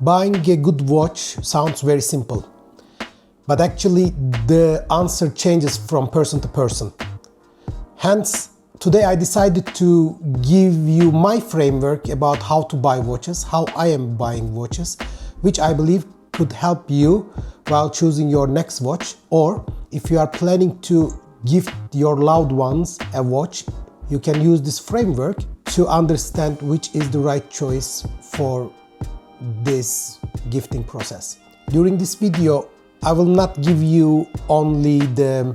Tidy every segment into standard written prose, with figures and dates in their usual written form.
Buying a good watch sounds very simple, but actually the answer changes from person to person. Hence, today I decided to give you my framework about how to buy watches, how I am buying watches, which I believe could help you while choosing your next watch, or if you are planning to gift your loved ones a watch, you can use this framework to understand which is the right choice for this gifting process. During this video, I will not give you only the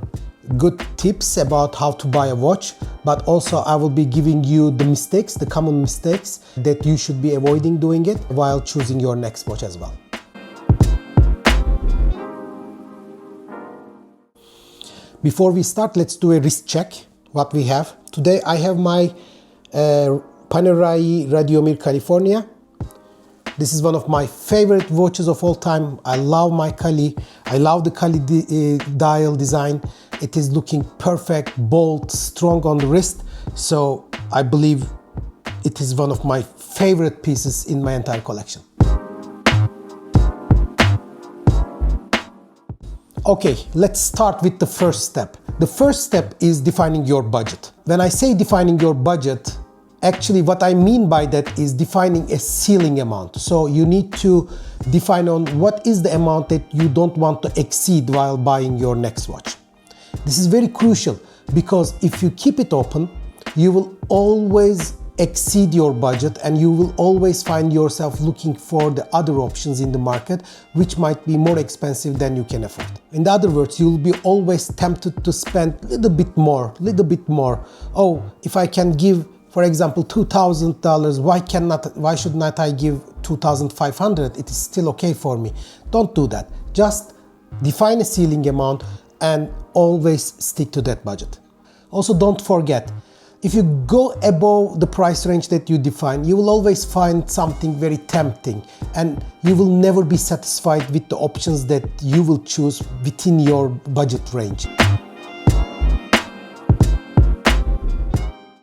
good tips about how to buy a watch, but also I will be giving you the mistakes, the common mistakes that you should be avoiding doing it while choosing your next watch as well. Before we start, let's do a wrist check. What we have today, I have my Panerai Radiomir California. This is one of my favorite watches of all time. I love my Cali. I love the Cali dial design. It is looking perfect, bold, strong on the wrist. So I believe it is one of my favorite pieces in my entire collection. Okay, let's start with the first step. The first step is defining your budget. When I say defining your budget, actually what I mean by that is defining a ceiling amount. So you need to define on what is the amount that you don't want to exceed while buying your next watch. This is very crucial because if you keep it open, you will always exceed your budget and you will always find yourself looking for the other options in the market which might be more expensive than you can afford. In other words, you will be always tempted to spend a little bit more. Oh, if I can give, for example, $2,000, why should not I give $2,500? It is still okay for me. Don't do that. Just define a ceiling amount and always stick to that budget. Also, don't forget, if you go above the price range that you define, you will always find something very tempting and you will never be satisfied with the options that you will choose within your budget range.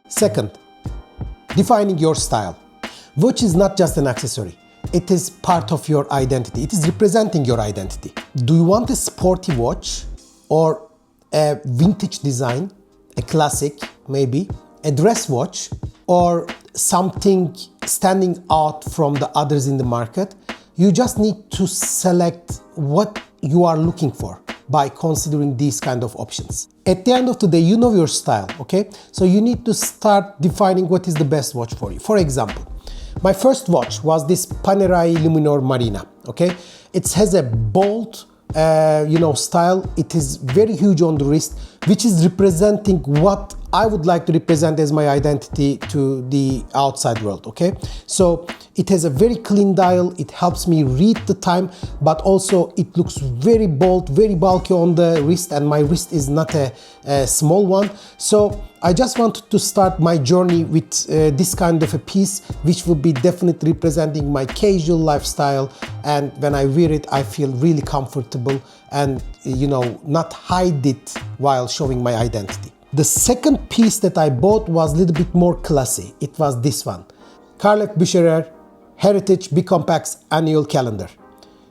Second, defining your style. Watch is not just an accessory. It is part of your identity. It is representing your identity. Do you want a sporty watch or a vintage design, a classic maybe, a dress watch, or something standing out from the others in the market? You just need to select what you are looking for by considering these kind of options. At the end of the day, you know your style, okay? So you need to start defining what is the best watch for you. For example, my first watch was this Panerai Luminor Marina, okay? It has a bold, style. It is very huge on the wrist, which is representing what I would like to represent as my identity to the outside world, okay? So it has a very clean dial, it helps me read the time, but also it looks very bold, very bulky on the wrist, and my wrist is not a small one. So I just wanted to start my journey with this kind of a piece, which will be definitely representing my casual lifestyle, and when I wear it, I feel really comfortable and, not hide it while showing my identity. The second piece that I bought was a little bit more classy. It was this one, Carl F. Bucherer Heritage Bicompax Annual Calendar.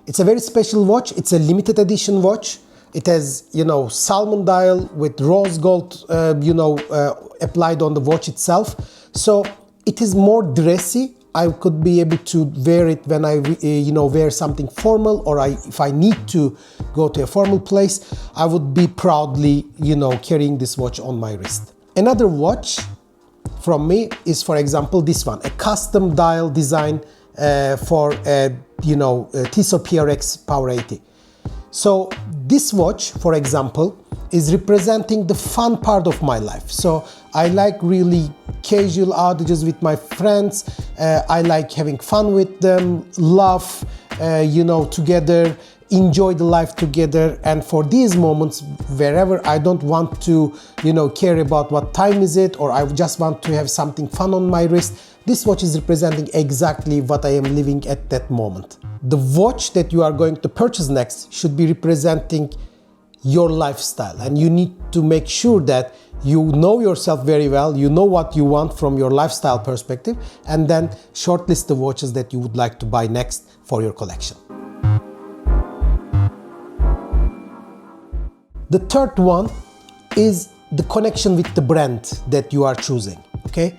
It's a very special watch. It's a limited edition watch. It has, salmon dial with rose gold, applied on the watch itself. So it is more dressy. I could be able to wear it when I, wear something formal, or if I need to go to a formal place, I would be proudly, carrying this watch on my wrist. Another watch from me is, for example, this one, a custom dial design for a, Tissot PRX Power 80. So this watch, for example, is representing the fun part of my life. So I like really casual outages with my friends. I like having fun with them, laugh, together, enjoy the life together. And for these moments, wherever I don't want to, care about what time is it, or I just want to have something fun on my wrist, this watch is representing exactly what I am living at that moment. The watch that you are going to purchase next should be representing your lifestyle, and you need to make sure that you know yourself very well, you know what you want from your lifestyle perspective, and then shortlist the watches that you would like to buy next for your collection. The third one is the connection with the brand that you are choosing, okay?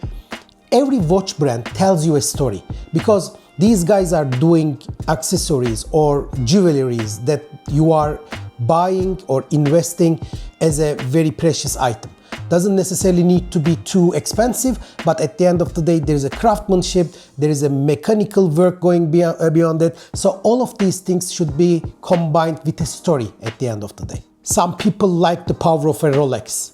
Every watch brand tells you a story, because these guys are doing accessories or jewelries that you are buying or investing as a very precious item. Doesn't necessarily need to be too expensive, but at the end of the day, there is a craftsmanship, there is a mechanical work going beyond it. So all of these things should be combined with a story at the end of the day. Some people like the power of a Rolex.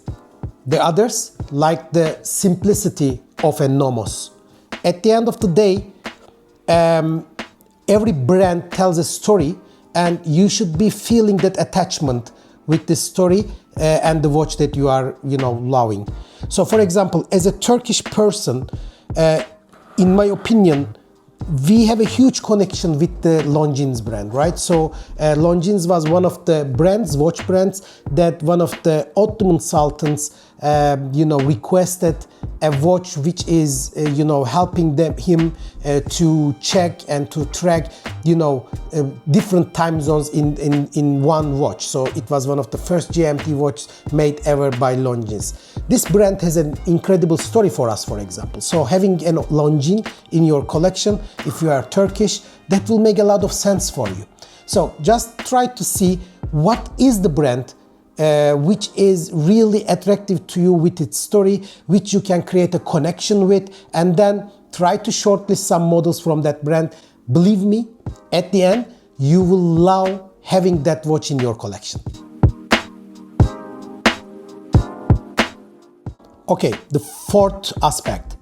The others like the simplicity of a Nomos. At the end of the day, every brand tells a story, and you should be feeling that attachment with the story and the watch that you are, loving. So, for example, as a Turkish person, in my opinion, we have a huge connection with the Longines brand, right? So Longines was one of the watch brands, that one of the Ottoman sultans, requested a watch which is, helping him to check and to track, different time zones in one watch. So it was one of the first GMT watches made ever by Longines. This brand has an incredible story for us, for example. So having a Longines in your collection, if you are Turkish, that will make a lot of sense for you. So just try to see what is the brand which is really attractive to you with its story, which you can create a connection with, and then try to shortlist some models from that brand. Believe me, at the end, you will love having that watch in your collection. Okay, the fourth aspect,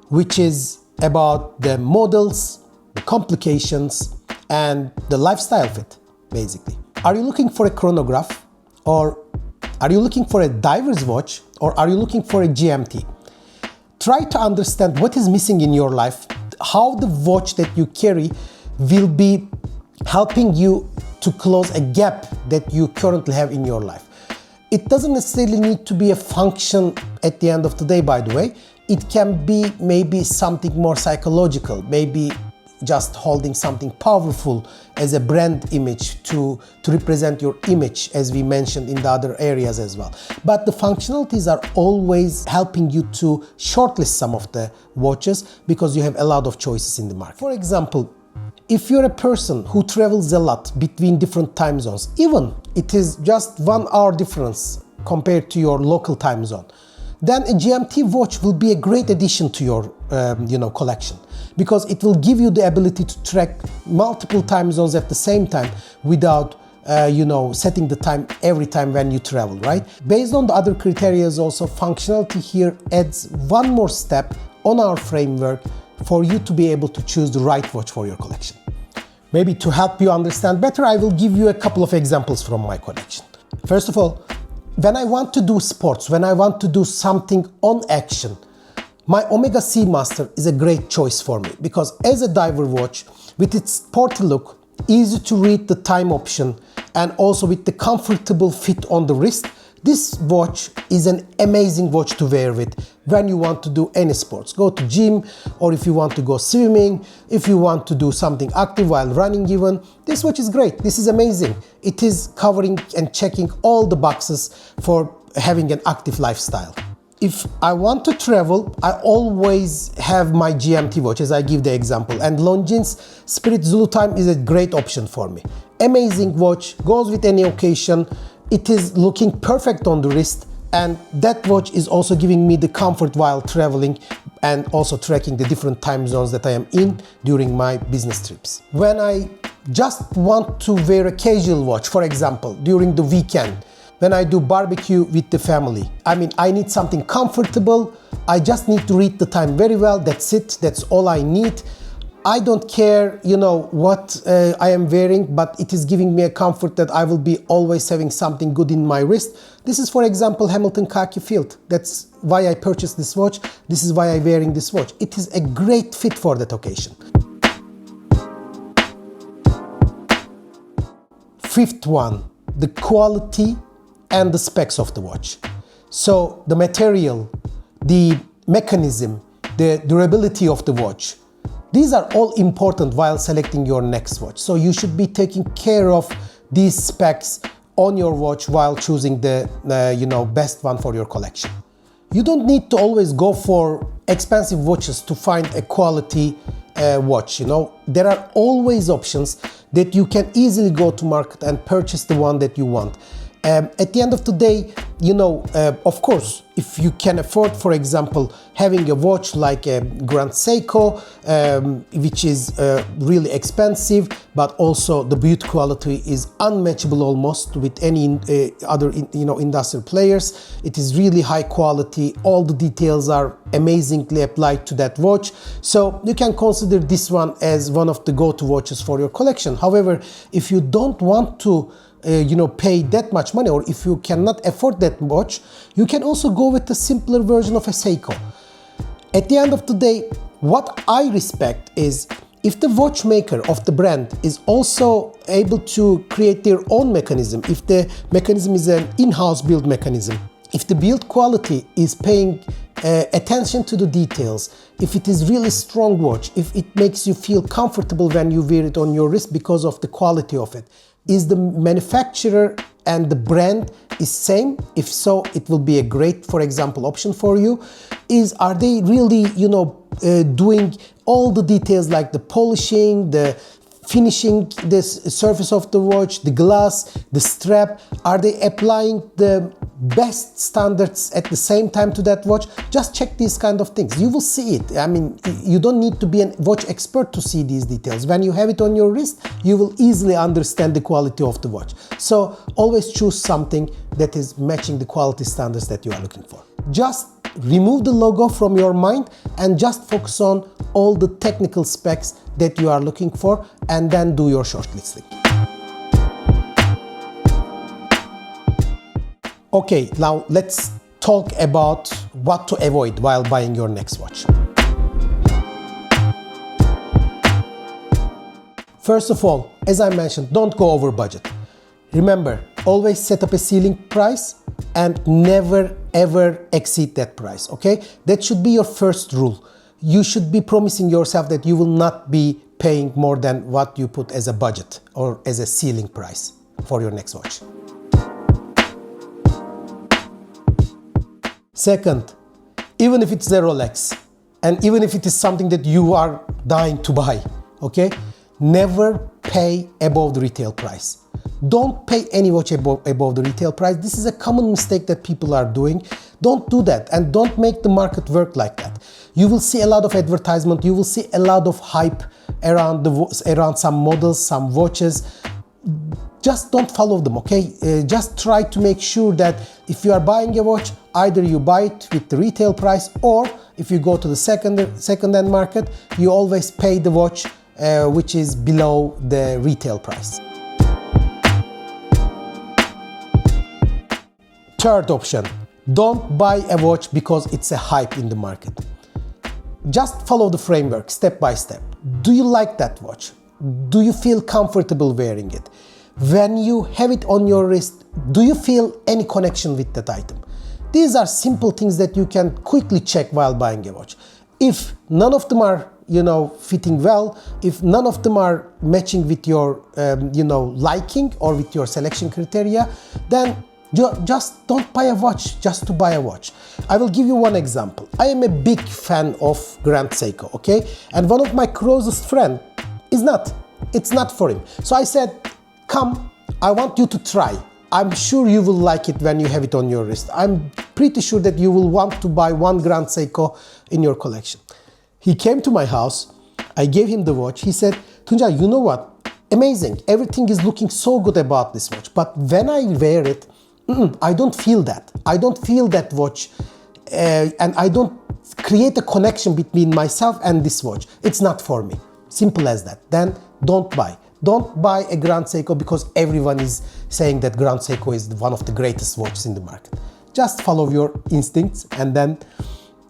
which is about the models, the complications, and the lifestyle fit, basically. Are you looking for a chronograph? Or are you looking for a diver's watch? Or are you looking for a GMT? Try to understand what is missing in your life, how the watch that you carry will be helping you to close a gap that you currently have in your life. It doesn't necessarily need to be a function at the end of the day, by the way. It can be maybe something more psychological, maybe just holding something powerful as a brand image to represent your image, as we mentioned in the other areas as well. But the functionalities are always helping you to shortlist some of the watches, because you have a lot of choices in the market. For example, if you're a person who travels a lot between different time zones, even it is just 1 hour difference compared to your local time zone, then a GMT watch will be a great addition to your collection, because it will give you the ability to track multiple time zones at the same time without setting the time every time when you travel, right? Based on the other criteria, also functionality here adds one more step on our framework for you to be able to choose the right watch for your collection. Maybe to help you understand better, I will give you a couple of examples from my collection. First of all, when I want to do sports, when I want to do something on action, my Omega Seamaster is a great choice for me, because as a diver watch, with its sporty look, easy to read the time option, and also with the comfortable fit on the wrist, this watch is an amazing watch to wear with when you want to do any sports. Go to gym, or if you want to go swimming, if you want to do something active while running even, this watch is great. This is amazing. It is covering and checking all the boxes for having an active lifestyle. If I want to travel, I always have my GMT watch, as I give the example, and Longines Spirit Zulu Time is a great option for me. Amazing watch, goes with any occasion. It is looking perfect on the wrist, and that watch is also giving me the comfort while traveling, and also tracking the different time zones that I am in during my business trips. When I just want to wear a casual watch, for example, during the weekend, when I do barbecue with the family, I need something comfortable. I just need to read the time very well. That's it. That's all I need. I don't care, what I am wearing, but it is giving me a comfort that I will be always having something good in my wrist. This is, for example, Hamilton Khaki Field. That's why I purchased this watch. This is why I'm wearing this watch. It is a great fit for that occasion. Fifth one, the quality and the specs of the watch. So the material, the mechanism, the durability of the watch, these are all important while selecting your next watch. So you should be taking care of these specs on your watch while choosing the best one for your collection. You don't need to always go for expensive watches to find a quality watch. There are always options that you can easily go to market and purchase the one that you want. At the end of the day, of course, if you can afford, for example, having a watch like a Grand Seiko, which is really expensive, but also the build quality is unmatchable almost with any other industrial players. It is really high quality. All the details are amazingly applied to that watch. So you can consider this one as one of the go-to watches for your collection. However, if you don't want to pay that much money, or if you cannot afford that watch, you can also go with the simpler version of a Seiko. At the end of the day, what I respect is if the watchmaker of the brand is also able to create their own mechanism, if the mechanism is an in-house build mechanism, if the build quality is paying attention to the details, if it is really strong watch, if it makes you feel comfortable when you wear it on your wrist because of the quality of it, is the manufacturer and the brand is same? If so, it will be a great, for example, option for you. Are they really, doing all the details like the polishing, the finishing the surface of the watch, the glass, the strap? Are they applying the best standards at the same time to that watch? Just check these kind of things. You will see it. I mean, you don't need to be a watch expert to see these details. When you have it on your wrist, you will easily understand the quality of the watch. So always choose something that is matching the quality standards that you are looking for. Just remove the logo from your mind and just focus on all the technical specs that you are looking for, and then do your shortlisting. Okay, now let's talk about what to avoid while buying your next watch. First of all, as I mentioned, don't go over budget. Remember, always set up a ceiling price and never ever exceed that price, okay? That should be your first rule. You should be promising yourself that you will not be paying more than what you put as a budget or as a ceiling price for your next watch. Second, even if it's a Rolex, and even if it is something that you are dying to buy, okay, never pay above the retail price. Don't pay any watch above the retail price. This is a common mistake that people are doing. Don't do that, and don't make the market work like that. You will see a lot of advertisement, you will see a lot of hype around some models, some watches. Just don't follow them, okay? Just try to make sure that if you are buying a watch, either you buy it with the retail price, or if you go to the second-hand market, you always pay the watch which is below the retail price. Third option, don't buy a watch because it's a hype in the market. Just follow the framework step by step. Do you like that watch? Do you feel comfortable wearing it? When you have it on your wrist, do you feel any connection with that item? These are simple things that you can quickly check while buying a watch. If none of them are, fitting well, if none of them are matching with your, liking or with your selection criteria, then just don't buy a watch just to buy a watch. I will give you one example. I am a big fan of Grand Seiko, okay? And one of my closest friends is not. It's not for him. So I said, come, I want you to try. I'm sure you will like it when you have it on your wrist. I'm pretty sure that you will want to buy one Grand Seiko in your collection. He came to my house, I gave him the watch. He said, Tuncay, you know what? Amazing. Everything is looking so good about this watch. But when I wear it, I don't feel that. I don't feel that watch, and I don't create a connection between myself and this watch. It's not for me. Simple as that. Then don't buy. Don't buy a Grand Seiko because everyone is saying that Grand Seiko is one of the greatest watches in the market. Just follow your instincts, and then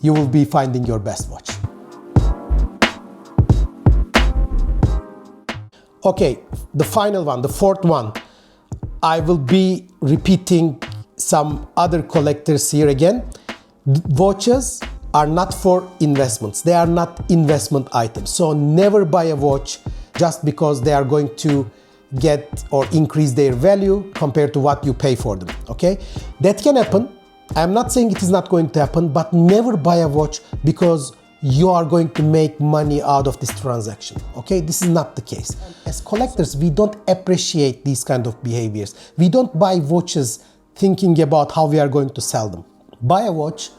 you will be finding your best watch. Okay, the final one, the fourth one. I will be repeating some other collectors here again. Watches are not for investments. They are not investment items. So never buy a watch just because they are going to get or increase their value compared to what you pay for them, okay? That can happen. I'm not saying it is not going to happen, but never buy a watch because you are going to make money out of this transaction, okay? This is not the case. As collectors, we don't appreciate these kind of behaviors. We don't buy watches thinking about how we are going to sell them. Buy a watch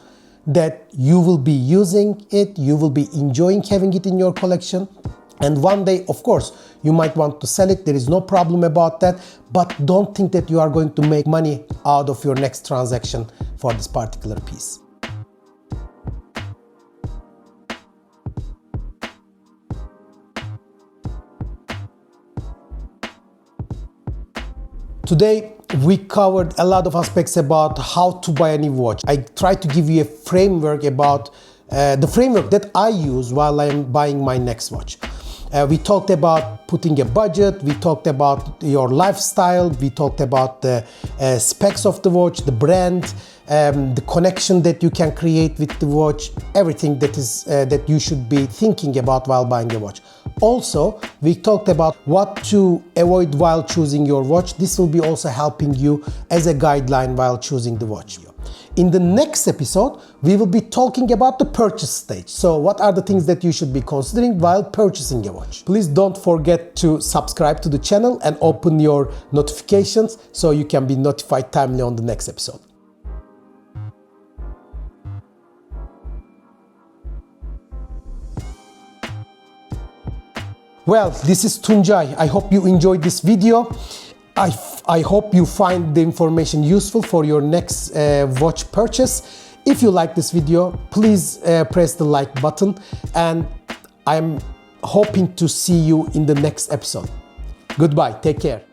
that you will be using it, you will be enjoying having it in your collection, and one day, of course, you might want to sell it. There is no problem about that, but don't think that you are going to make money out of your next transaction for this particular piece. Today, we covered a lot of aspects about how to buy a new watch. I tried to give you a framework about the framework that I use while I'm buying my next watch. We talked about putting a budget, we talked about your lifestyle, we talked about the specs of the watch, the brand, the connection that you can create with the watch, everything that is that you should be thinking about while buying a watch. Also, we talked about what to avoid while choosing your watch. This will be also helping you as a guideline while choosing the watch. In the next episode, we will be talking about the purchase stage. So what are the things that you should be considering while purchasing a watch? Please don't forget to subscribe to the channel and open your notifications so you can be notified timely on the next episode. Well, this is Tuncay. I hope you enjoyed this video. I hope you find the information useful for your next watch purchase. If you like this video, please press the like button, and I'm hoping to see you in the next episode. Goodbye, take care.